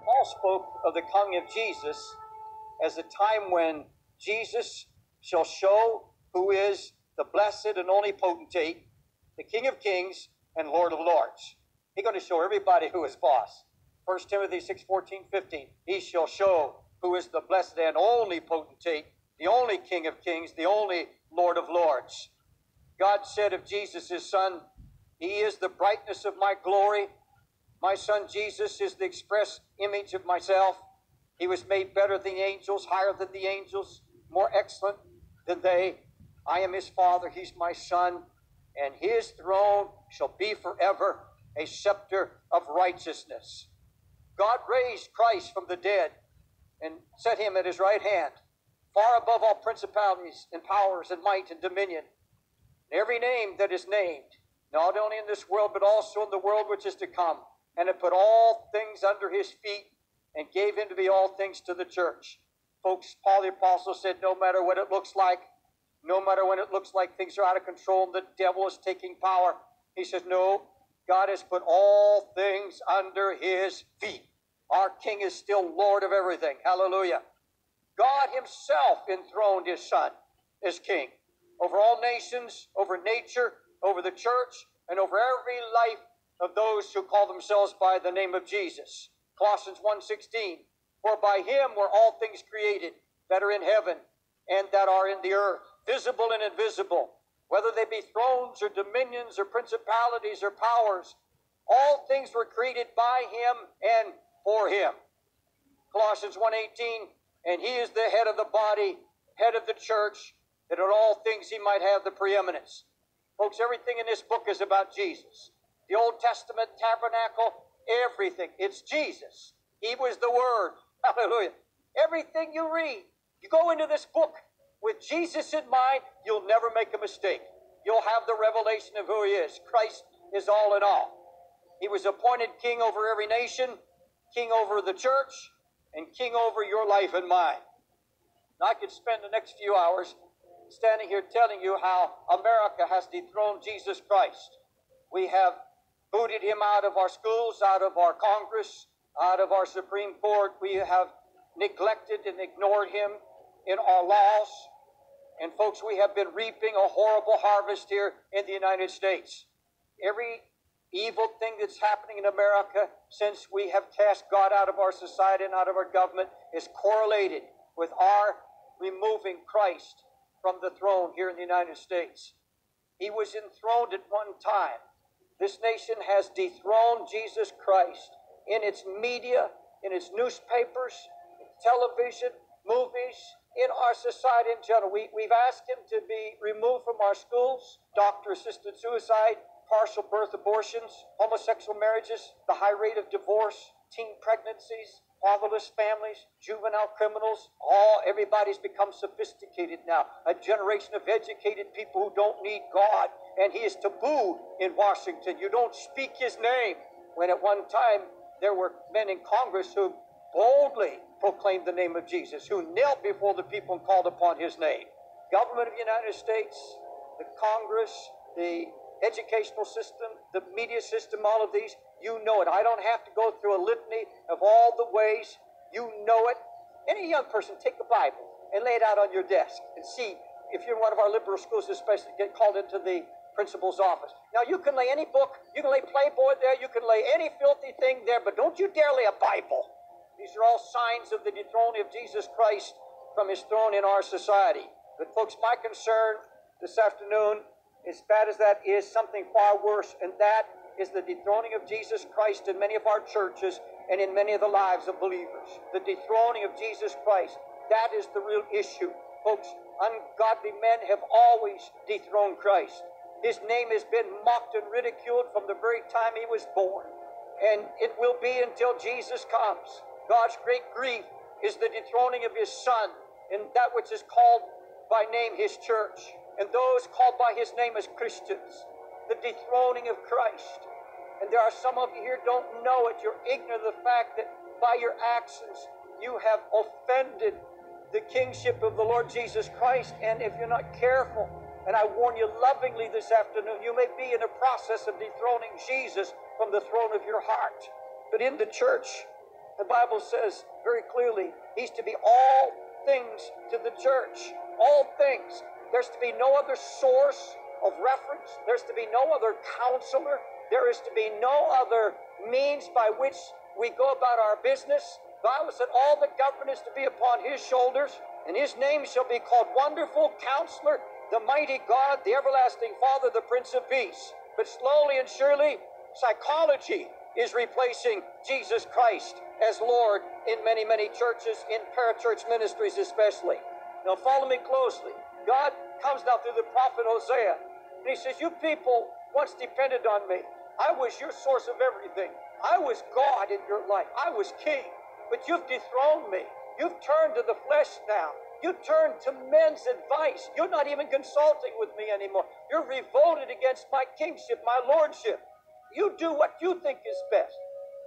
Paul spoke of the coming of Jesus as a time when Jesus shall show who is the blessed and only potentate, the King of kings and Lord of lords. He's going to show everybody who is boss. 1 Timothy 6:14-15. He shall show who is the blessed and only potentate, the only King of kings, the only Lord of lords. God said of Jesus, his Son, he is the brightness of my glory. My Son Jesus is the express image of myself. He was made better than the angels, higher than the angels, more excellent than they. I am his Father, he's my Son, and his throne shall be forever a scepter of righteousness. God raised Christ from the dead and set him at his right hand, far above all principalities and powers and might and dominion, and every name that is named, not only in this world, but also in the world which is to come, and had put all things under his feet, and gave him to be all things to the church. Folks, Paul the Apostle said, no matter what it looks like, no matter when it looks like things are out of control and the devil is taking power, he says, no, God has put all things under his feet. Our King is still Lord of everything. Hallelujah. God himself enthroned his Son as King over all nations, over nature, over the church, and over every life of those who call themselves by the name of Jesus. Colossians 1:16, for by him were all things created that are in heaven and that are in the earth, visible and invisible, whether they be thrones or dominions or principalities or powers. All things were created by him and for him. Colossians 1:18, and he is the head of the body, head of the church, that in all things he might have the preeminence. Folks, everything in this book is about Jesus. The Old Testament tabernacle, everything. It's Jesus. He was the Word. Hallelujah. Everything you read, you go into this book with Jesus in mind, you'll never make a mistake. You'll have the revelation of who he is. Christ is all in all. He was appointed king over every nation, king over the church, and king over your life and mine. Now, I could spend the next few hours standing here telling you how America has dethroned Jesus Christ. We have booted him out of our schools, out of our Congress, out of our Supreme Court. We have neglected and ignored him in our laws. And folks, we have been reaping a horrible harvest here in the United States. Every evil thing that's happening in America since we have cast God out of our society and out of our government is correlated with our removing Christ from the throne here in the United States. He was enthroned at one time. This nation has dethroned Jesus Christ in its media, in its newspapers, television, movies, in our society in general. We've asked him to be removed from our schools, doctor-assisted suicide, partial birth abortions, homosexual marriages, the high rate of divorce, teen pregnancies, fatherless families, juvenile criminals. Everybody's become sophisticated now. A generation of educated people who don't need God. And he is tabooed in Washington. You don't speak his name. When at one time there were men in Congress who boldly proclaimed the name of Jesus, who knelt before the people and called upon his name. Government of the United States, the Congress, the educational system, the media system, all of these, you know it. I don't have to go through a litany of all the ways. You know it. Any young person, take the Bible and lay it out on your desk and see if you're in one of our liberal schools, especially, get called into the principal's office. Now, you can lay any book, you can lay Playboy there, you can lay any filthy thing there, but don't you dare lay a Bible. These are all signs of the dethroning of Jesus Christ from his throne in our society. But folks, my concern this afternoon, as bad as that is, something far worse, and that is the dethroning of Jesus Christ in many of our churches and in many of the lives of believers. The dethroning of Jesus Christ, that is the real issue. Folks, ungodly men have always dethroned Christ. His name has been mocked and ridiculed from the very time he was born. And it will be until Jesus comes. God's great grief is the dethroning of his Son in that which is called by name his church, and those called by his name as Christians. The dethroning of Christ. And there are some of you here who don't know it. You're ignorant of the fact that by your actions you have offended the kingship of the Lord Jesus Christ. And if you're not careful, and I warn you lovingly this afternoon, you may be in a process of dethroning Jesus from the throne of your heart. But in the church, The Bible says very clearly, he's to be all things to the church. All things. There's to be no other source of reference. There's to be no other counselor. There is to be no other means by which we go about our business. The Bible said all the government is to be upon his shoulders, and his name shall be called Wonderful Counselor, the Mighty God, the Everlasting Father, the Prince of Peace. But slowly and surely, psychology is replacing Jesus Christ as Lord in many, many churches, in parachurch ministries especially. Now follow me closely. God comes now through the prophet Hosea, and he says, you people once depended on me. I was your source of everything. I was God in your life. I was king. But you've dethroned me. You've turned to the flesh now. You turned to men's advice. You're not even consulting with me anymore. You're revolted against my kingship, my lordship. You do what you think is best.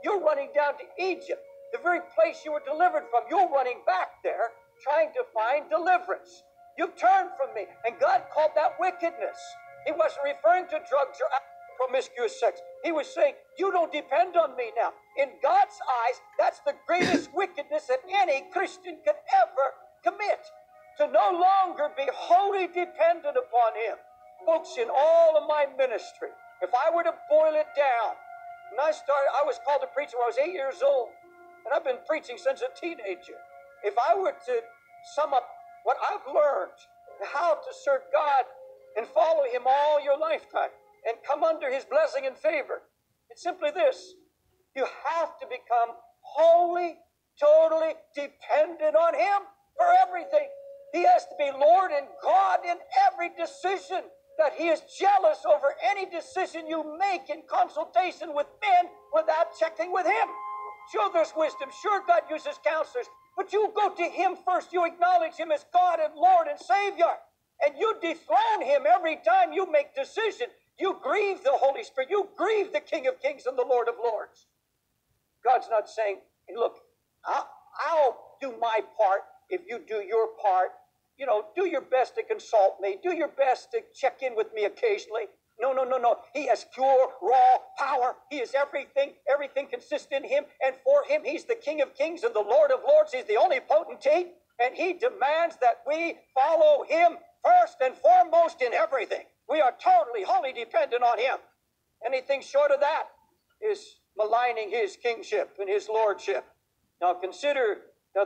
You're running down to Egypt, the very place you were delivered from. You're running back there, trying to find deliverance. You've turned from me. And God called that wickedness. He wasn't referring to drugs or promiscuous sex. He was saying, you don't depend on me now. In God's eyes, that's the greatest wickedness that any Christian could ever commit. To no longer be wholly dependent upon him. Folks, in all of my ministry, if I were to boil it down, when I was called to preach when I was 8 years old, and I've been preaching since a teenager. If I were to sum up what I've learned, how to serve God and follow him all your lifetime, and come under his blessing and favor, it's simply this. You have to become wholly, totally dependent on him for everything. He has to be Lord and God in every decision. That he is jealous over any decision you make in consultation with men without checking with him. Sure, there's wisdom. Sure, God uses counselors. But you go to him first. You acknowledge him as God and Lord and Savior. And you dethrone him every time you make decision. You grieve the Holy Spirit. You grieve the King of Kings and the Lord of Lords. God's not saying, hey, look, I'll do my part if you do your part. You know, do your best to consult me. Do your best to check in with me occasionally. No. He has pure, raw power. He is everything. Everything consists in him. And for him, he's the King of Kings and the Lord of Lords. He's the only potentate. And he demands that we follow him first and foremost in everything. We are totally, wholly dependent on him. Anything short of that is maligning his kingship and his lordship. Now consider,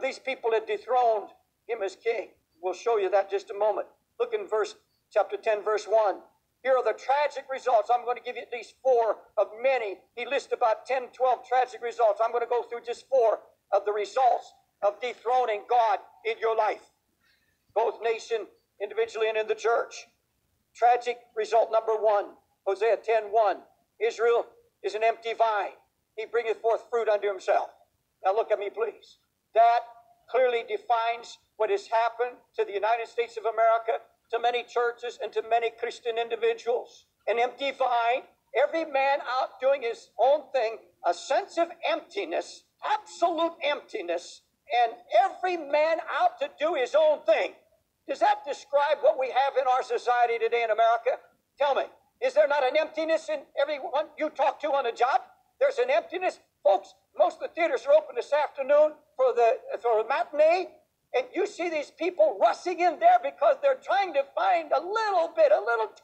these people had dethroned him as king. We'll show you that in just a moment. Look in chapter 10, verse 1. Here are the tragic results. I'm going to give you at least 4 of many. He lists about 10, 12 tragic results. I'm going to go through just 4 of the results of dethroning God in your life, both nation, individually, and in the church. Tragic result number 1, Hosea 10:1. Israel is an empty vine. He bringeth forth fruit unto himself. Now look at me, please. That clearly defines what has happened to the United States of America, to many churches, and to many Christian individuals. An empty vine, every man out doing his own thing, a sense of emptiness, absolute emptiness, and every man out to do his own thing. Does that describe what we have in our society today in America? Tell me, is there not an emptiness in everyone you talk to on a job? There's an emptiness. Folks, most of the theaters are open this afternoon for a matinee, and you see these people rushing in there because they're trying to find a little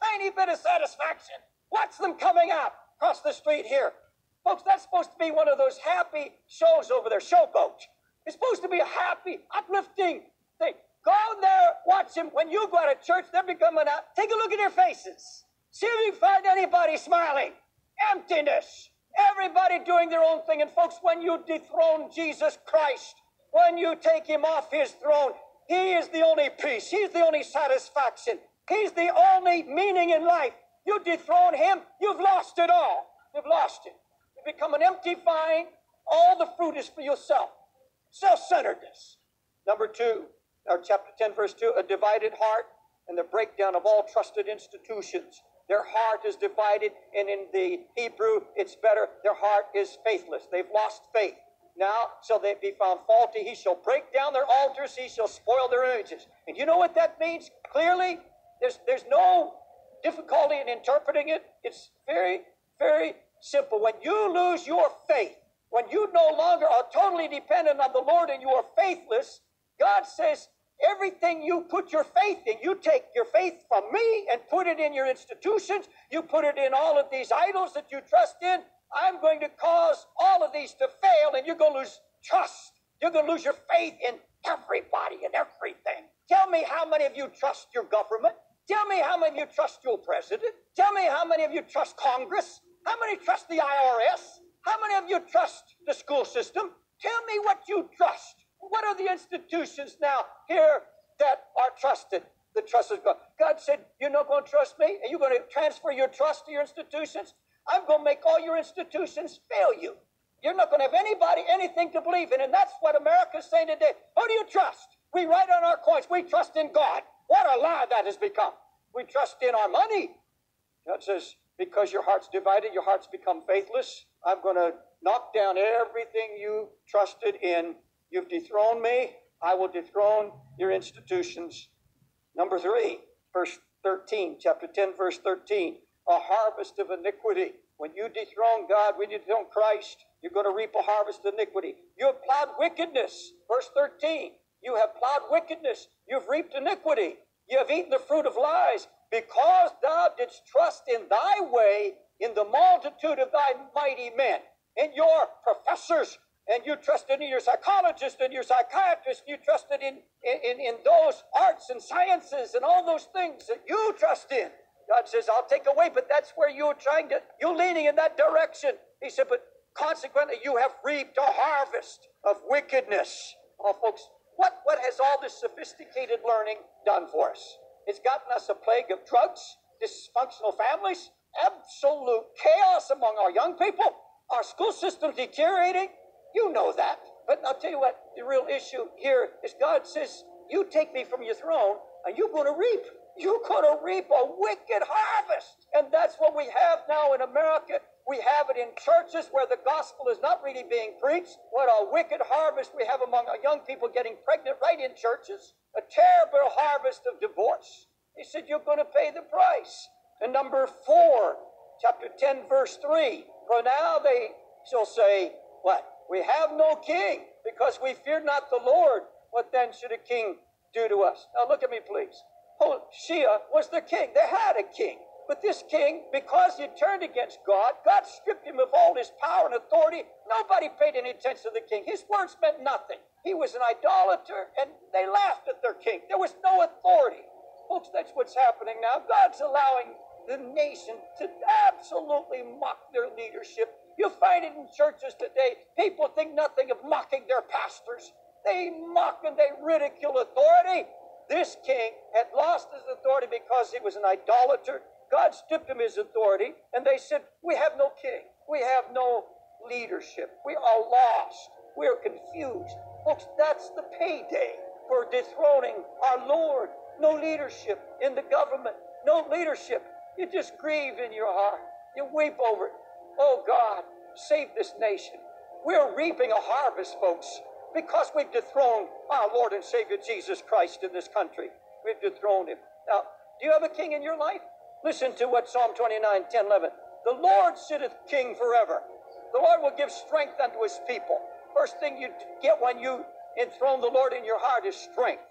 tiny bit of satisfaction. Watch them coming out across the street here. Folks, that's supposed to be one of those happy shows over there, Showboat. It's supposed to be a happy, uplifting thing. Go there, watch them. When you go out of church, they're coming out. Take a look at their faces. See if you find anybody smiling. Emptiness. Everybody doing their own thing. And folks, when you dethrone Jesus Christ, when you take him off his throne, he is the only peace. He's the only satisfaction. He's the only meaning in life. You dethrone him, you've lost it all. You've lost it. You become an empty vine. All the fruit is for yourself. Self-centeredness. Number 2, or chapter 10, verse 2, a divided heart and the breakdown of all trusted institutions. Their heart is divided, and in the Hebrew, it's better, their heart is faithless. They've lost faith. Now, shall they be found faulty? He shall break down their altars. He shall spoil their images. And you know what that means? Clearly, there's no difficulty in interpreting it. It's very, very simple. When you lose your faith when you no longer are totally dependent on the Lord and you are faithless, God says, everything you put your faith in, you take your faith from me and put it in your institutions, you put it in all of these idols that you trust in, I'm going to cause all of these to fail, and you're going to lose trust. You're going to lose your faith in everybody and everything. Tell me how many of you trust your government. Tell me how many of you trust your president. Tell me how many of you trust Congress. How many trust the IRS? How many of you trust the school system? Tell me what you trust. What are the institutions now here that are trusted? The trust of God. God said, you're not going to trust me? Are you going to transfer your trust to your institutions? I'm going to make all your institutions fail you. You're not going to have anybody, anything to believe in. And that's what America's saying today. Who do you trust? We write on our coins, we trust in God. What a lie that has become. We trust in our money. God says, because your heart's divided, your heart's become faithless. I'm going to knock down everything you trusted in. You've dethroned me. I will dethrone your institutions. Number 3, verse 13, chapter 10, verse 13. A harvest of iniquity. When you dethrone God, when you dethrone Christ, you're going to reap a harvest of iniquity. You have plowed wickedness. Verse 13. You have plowed wickedness. You've reaped iniquity. You have eaten the fruit of lies, because thou didst trust in thy way in the multitude of thy mighty men, in your professors, and you trusted in your psychologists and your psychiatrists, you trusted in those arts and sciences and all those things that you trust in. God says, I'll take away, but that's where you're leaning in that direction. He said, but consequently, you have reaped a harvest of wickedness. Oh, folks, what has all this sophisticated learning done for us? It's gotten us a plague of drugs, dysfunctional families, absolute chaos among our young people, our school system deteriorating. You know that. But I'll tell you what, the real issue here is God says, you take me from your throne, and you're going to reap. You're going to reap a wicked harvest. And that's what we have now in America. We have it in churches where the gospel is not really being preached. What a wicked harvest we have among our young people getting pregnant right in churches. A terrible harvest of divorce. He said, you're going to pay the price. And number 4, chapter 10, verse 3. For now they shall say, what? We have no king, because we fear not the Lord. What then should a king do to us? Now look at me, please. Hoshea was the king. They had a king. But this king, because he turned against God, God stripped him of all his power and authority. Nobody paid any attention to the king. His words meant nothing. He was an idolater, and they laughed at their king. There was no authority. Folks, that's what's happening now. God's allowing the nation to absolutely mock their leadership. You find it in churches today. People think nothing of mocking their pastors. They mock and they ridicule authority. This king had lost his authority because he was an idolater. God stripped him his authority, and they said, we have no king. We have no leadership. We are lost. We are confused. Folks, that's the payday for dethroning our Lord. No leadership in the government. No leadership. You just grieve in your heart. You weep over it. Oh, God, save this nation. We're reaping a harvest, folks, because we've dethroned our Lord and Savior Jesus Christ in this country. We've dethroned him. Now, do you have a king in your life? Listen to what Psalm 29, 10, 11. The Lord sitteth king forever. The Lord will give strength unto his people. First thing you get when you enthrone the Lord in your heart is strength.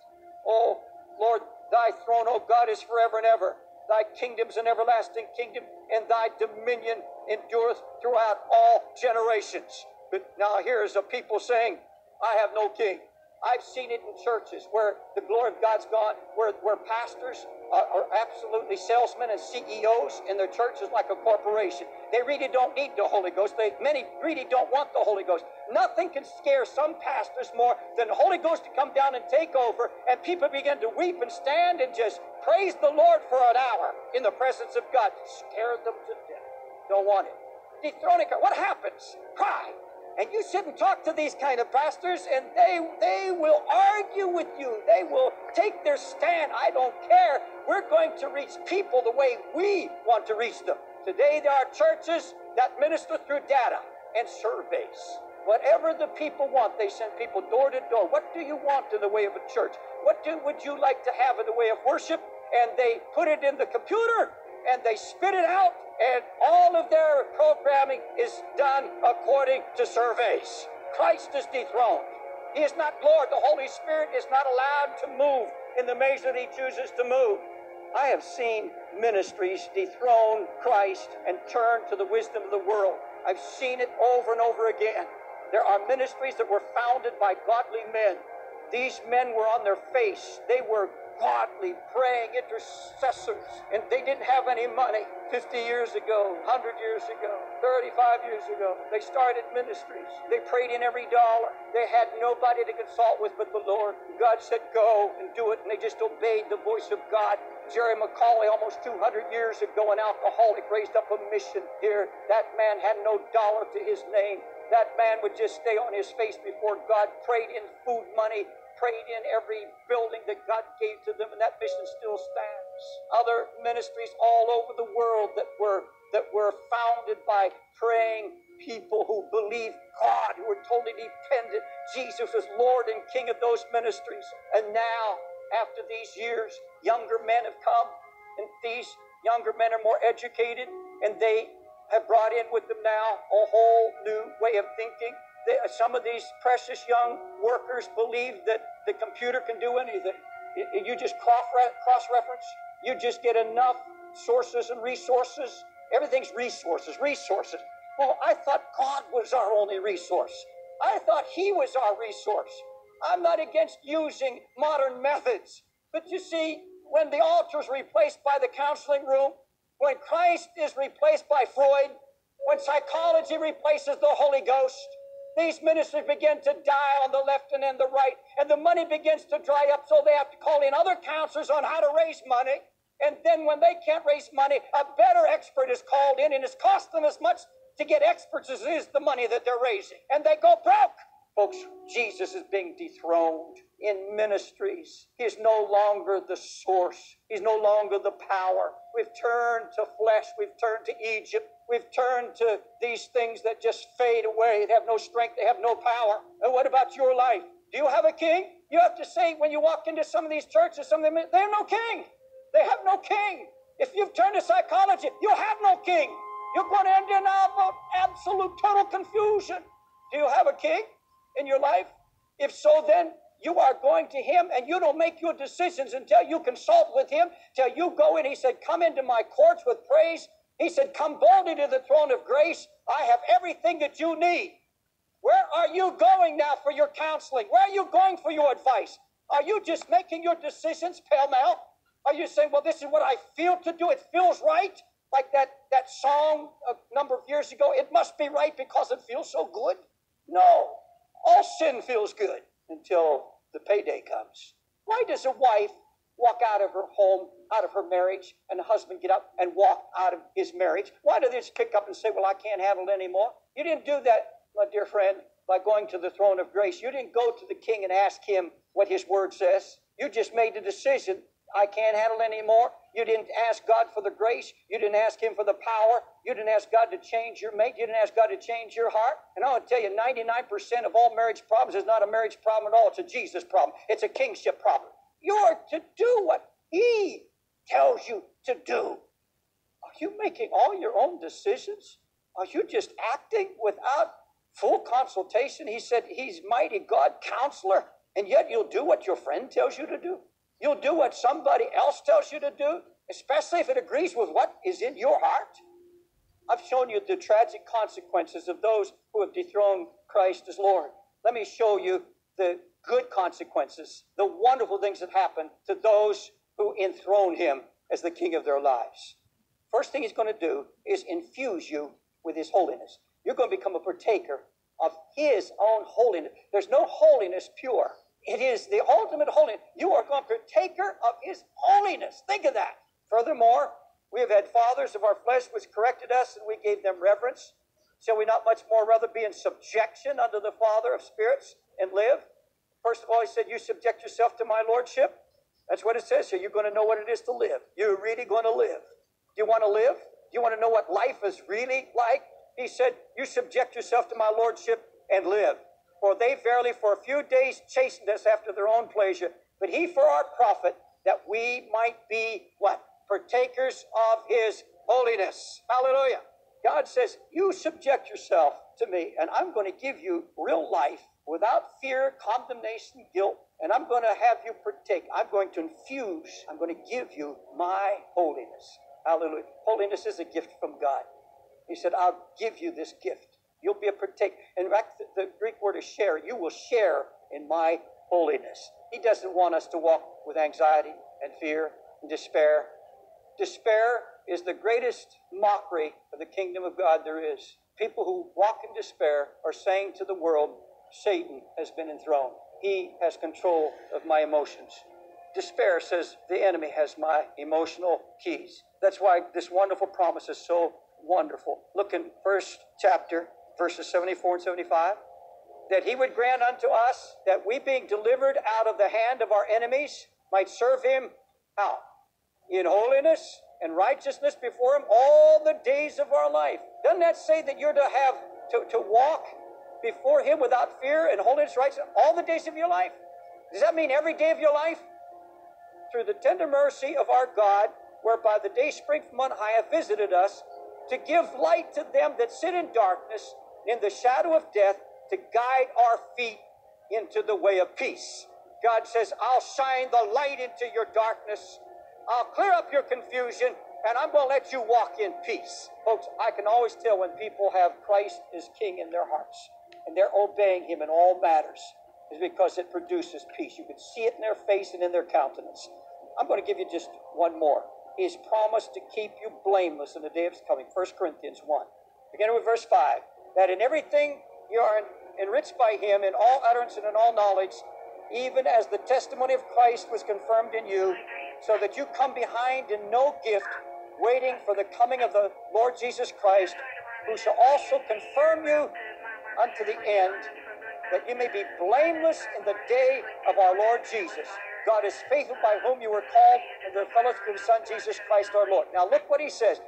Oh, Lord, thy throne, O God, is forever and ever. Thy kingdom's an everlasting kingdom, and thy dominion endureth throughout all generations. But now here's a people saying, I have no king. I've seen it in churches where the glory of God's gone, where pastors are absolutely salesmen and CEOs, and their church is like a corporation. They really don't need the Holy Ghost. Many really don't want the Holy Ghost. Nothing can scare some pastors more than the Holy Ghost to come down and take over, and people begin to weep and stand and just praise the Lord for an hour in the presence of God. Scare them to death. Don't want it. Dethroning God. What happens? Cry. And you sit and talk to these kind of pastors, and they will argue with you. They will take their stand. I don't care. We're going to reach people the way we want to reach them. Today there are churches that minister through data and surveys. Whatever the people want, they send people door to door. What do you want in the way of a church? What would you like to have in the way of worship? And they put it in the computer, and they spit it out, and all of their programming is done according to surveys. Christ is dethroned. He is not Lord. The Holy Spirit is not allowed to move in the measure that he chooses to move. I have seen ministries dethrone Christ and turn to the wisdom of the world. I've seen it over and over again. There are ministries that were founded by godly men. These men were on their face. They were godly, praying intercessors, and they didn't have any money. 50 years ago, 100 years ago, 35 years ago, they started ministries. They prayed in every dollar. They had nobody to consult with but the Lord. God said, go and do it, and they just obeyed the voice of God. Jerry McCauley, almost 200 years ago, an alcoholic, raised up a mission here. That man had no dollar to his name. That man would just stay on his face before God, prayed in food money, prayed in every building that God gave to them, and that mission still stands. Other ministries all over the world that were founded by praying people who believed God, who were totally dependent. Jesus was Lord and King of those ministries. And now, after these years, younger men have come, and these younger men are more educated, and they have brought in with them now a whole new way of thinking. Some of these precious young workers believe that the computer can do anything. You just cross-reference. You just get enough sources and resources. Everything's resources. Well, I thought God was our only resource. I thought he was our resource. I'm not against using modern methods. But you see, when the altar is replaced by the counseling room, when Christ is replaced by Freud, when psychology replaces the Holy Ghost, these ministries begin to die on the left and the right, and the money begins to dry up, so they have to call in other counselors on how to raise money. And then when they can't raise money, a better expert is called in, and it's cost them as much to get experts as it is the money that they're raising. And they go broke. Folks, Jesus is being dethroned in ministries. He is no longer the source. He's no longer the power. We've turned to flesh. We've turned to Egypt. We've turned to these things that just fade away. They have no strength. They have no power. And what about your life? Do you have a king? You have to say, when you walk into some of these churches, some of them, they have no king. They have no king. If you've turned to psychology, you have no king. You're going to end in absolute total confusion. Do you have a king in your life? If so, then you are going to him, and you don't make your decisions until you consult with him, till you go in. He said, come into my courts with praise. He said, come boldly to the throne of grace. I have everything that you need. Where are you going now for your counseling? Where are you going for your advice? Are you just making your decisions pell-mell? Are you saying, well, this is what I feel to do. It feels right. Like that song a number of years ago, it must be right because it feels so good. No, all sin feels good until the payday comes. Why does a wife walk out of her home, out of her marriage, and the husband get up and walk out of his marriage? Why do they just pick up and say, well, I can't handle it anymore? You didn't do that, my dear friend, by going to the throne of grace. You didn't go to the king and ask him what his word says. You just made the decision, I can't handle it anymore. You didn't ask God for the grace. You didn't ask him for the power. You didn't ask God to change your mate. You didn't ask God to change your heart. And I want to tell you, 99% of all marriage problems is not a marriage problem at all. It's a Jesus problem. It's a kingship problem. You're to do what he tells you to do. Are you making all your own decisions? Are you just acting without full consultation? He said he's mighty God, counselor, and yet you'll do what your friend tells you to do. You'll do what somebody else tells you to do, especially if it agrees with what is in your heart. I've shown you the tragic consequences of those who have dethroned Christ as Lord. Let me show you the good consequences, the wonderful things that happen to those who enthrone him as the king of their lives. First thing he's going to do is infuse you with his holiness. You're going to become a partaker of his own holiness. There's no holiness pure. It is the ultimate holiness. You are going to be a partaker of his holiness. Think of that. Furthermore, we have had fathers of our flesh which corrected us, and we gave them reverence. Shall we not much more rather be in subjection unto the Father of spirits and live? First of all, he said, you subject yourself to my lordship. That's what it says here. You're going to know what it is to live. You're really going to live. Do you want to live? Do you want to know what life is really like? He said, you subject yourself to my lordship and live. For they verily for a few days chastened us after their own pleasure, but he for our profit, that we might be what? partakers of his holiness. Hallelujah. God says, you subject yourself to me, and I'm going to give you real life without fear, condemnation, guilt, and I'm going to have you partake. I'm going to infuse, I'm going to give you my holiness. Hallelujah. Holiness is a gift from God. He said, I'll give you this gift. You'll be a partaker. In fact, the Greek word is share. You will share in my holiness. He doesn't want us to walk with anxiety and fear and despair. Despair is the greatest mockery of the kingdom of God there is. People who walk in despair are saying to the world, Satan has been enthroned. He has control of my emotions. Despair says the enemy has my emotional keys. That's why this wonderful promise is so wonderful. Look in first chapter, verses 74 and 75. That he would grant unto us that we being delivered out of the hand of our enemies might serve him how? In holiness and righteousness before him all the days of our life. Doesn't that say that you're to have to walk before him without fear and holiness, righteousness all the days of your life? Does that mean every day of your life? Through the tender mercy of our God, whereby the day spring from on high hath visited us, to give light to them that sit in darkness, in the shadow of death, to guide our feet into the way of peace. God says, I'll shine the light into your darkness. I'll clear up your confusion, and I'm going to let you walk in peace. Folks, I can always tell when people have Christ as King in their hearts, and they're obeying him in all matters, is because it produces peace. You can see it in their face and in their countenance. I'm going to give you just one more. He's promised to keep you blameless in the day of his coming. 1 Corinthians 1. Beginning with verse 5. That in everything you are enriched by him in all utterance and in all knowledge, even as the testimony of Christ was confirmed in you, so that you come behind in no gift, waiting for the coming of the Lord Jesus Christ, who shall also confirm you unto the end, that you may be blameless in the day of our Lord Jesus. God is faithful, by whom you were called into the fellowship of his Son, Jesus Christ our Lord. Now look what he says.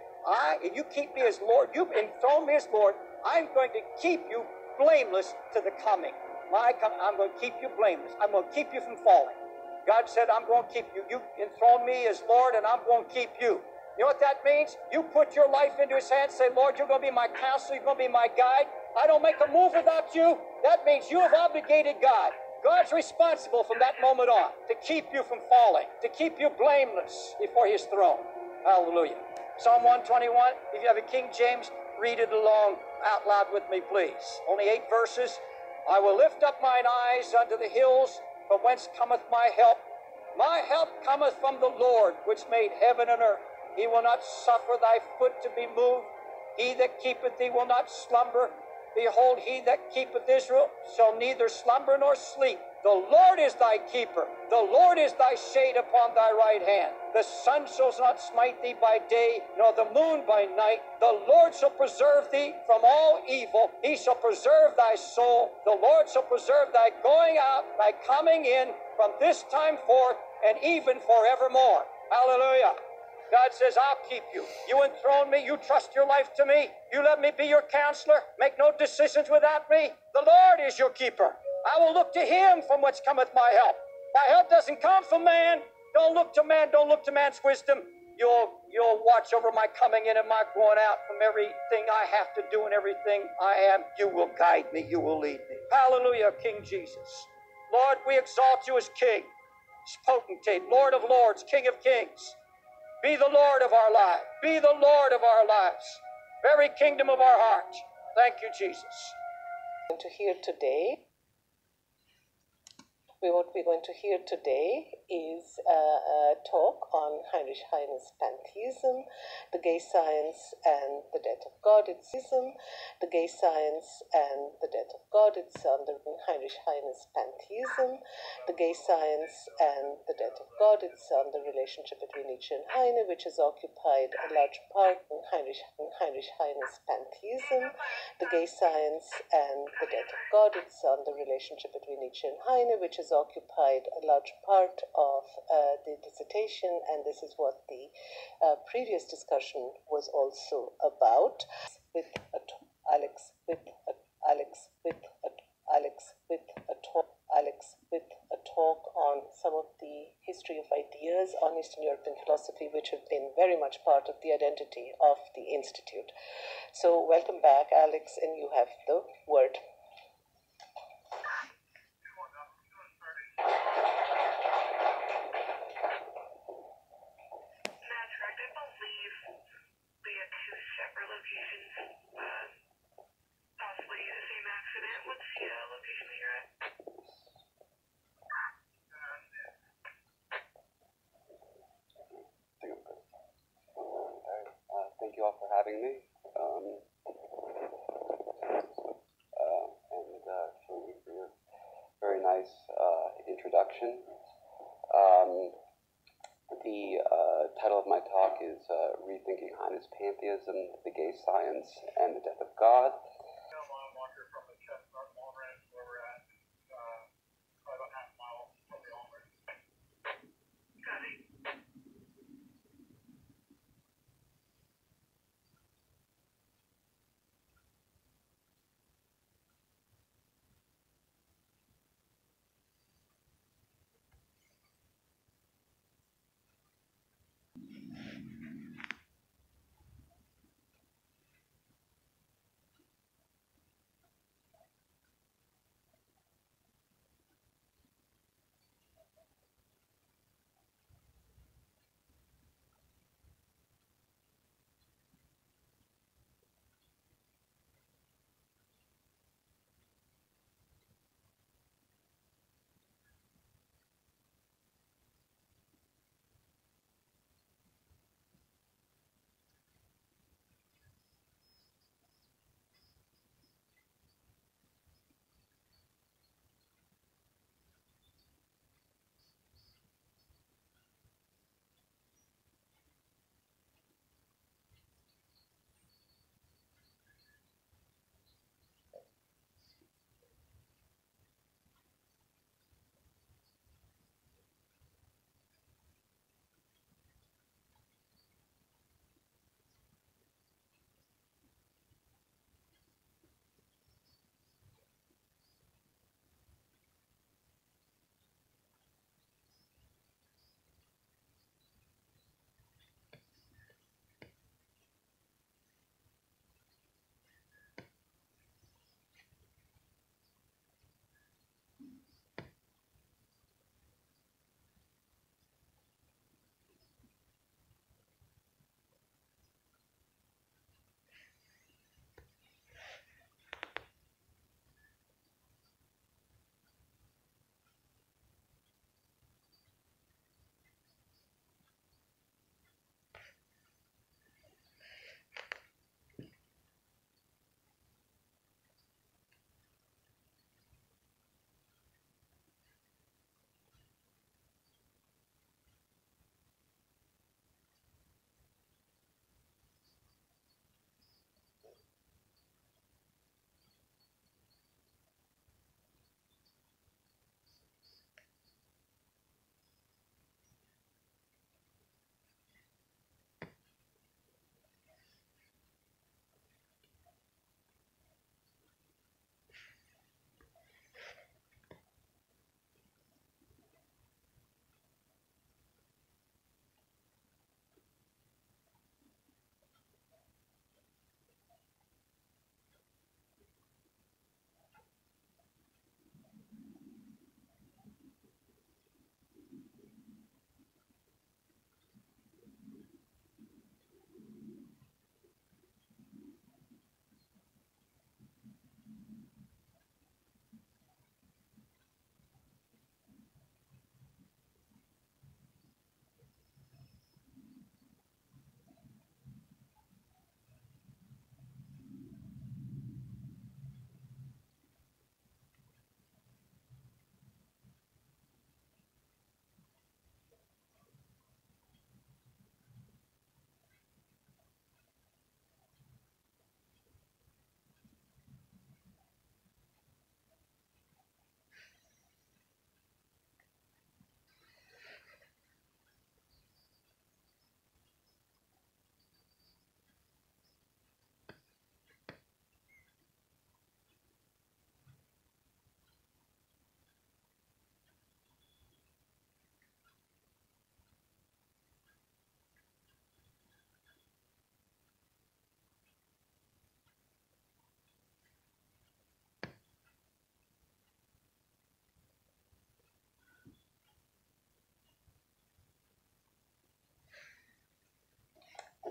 If you keep me as Lord, you enthrone me as Lord, I'm going to keep you blameless to the coming. I'm going to keep you blameless. I'm going to keep you from falling. God said, I'm going to keep you. You enthrone me as Lord, and I'm going to keep you. You know what that means? You put your life into his hands, say, Lord, you're going to be my counselor, you're going to be my guide. I don't make a move without you. That means you have obligated God. God's responsible from that moment on to keep you from falling, to keep you blameless before his throne. Hallelujah. Psalm 121, if you have a King James, read it along out loud with me, please. Only 8 verses. I will lift up mine eyes unto the hills, from whence cometh my help. My help cometh from the Lord, which made heaven and earth. He will not suffer thy foot to be moved. He that keepeth thee will not slumber. Behold, he that keepeth Israel shall neither slumber nor sleep. The Lord is thy keeper. The Lord is thy shade upon thy right hand. The sun shall not smite thee by day, nor the moon by night. The Lord shall preserve thee from all evil. He shall preserve thy soul. The Lord shall preserve thy going out, thy coming in, from this time forth, and even forevermore. Hallelujah. God says, I'll keep you. You enthrone me. You trust your life to me. You let me be your counselor. Make no decisions without me. The Lord is your keeper. I will look to him from whence cometh my help. My help doesn't come from man. Don't look to man. Don't look to man's wisdom. You'll watch over my coming in and my going out from everything I have to do and everything I am. You will guide me. You will lead me. Hallelujah, King Jesus. Lord, we exalt you as King, potentate, Lord of lords, King of kings. Be the Lord of our lives. Be the Lord of our lives. Very kingdom of our heart. Thank you, Jesus. To hear today, what we're going to hear today is a talk on Heinrich Heine's pantheism, the gay science and the death of God. It's the gay science and the death of God. It's under Heinrich Heine's pantheism, the gay science and the death of God. It's on the relationship between Nietzsche and Heine, which has occupied a large part in Heinrich Heine's pantheism, the gay science and the death of God. It's on the relationship between Nietzsche and Heine, which has occupied a large part of the dissertation, and this is what the previous discussion was also about. With Alex with a talk. talk on some of the history of ideas on Eastern European philosophy, which have been very much part of the identity of the Institute. So welcome back, Alex, and you have the word. Thank you all for having me, and for your very nice introduction. The title of my talk is Rethinking Heine's Pantheism, the Gay Science, and the Death of God.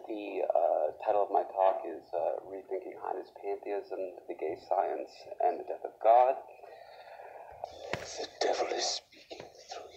The title of my talk is Rethinking Heine's Pantheism, the Gay Science, and the Death of God. The devil is speaking through you.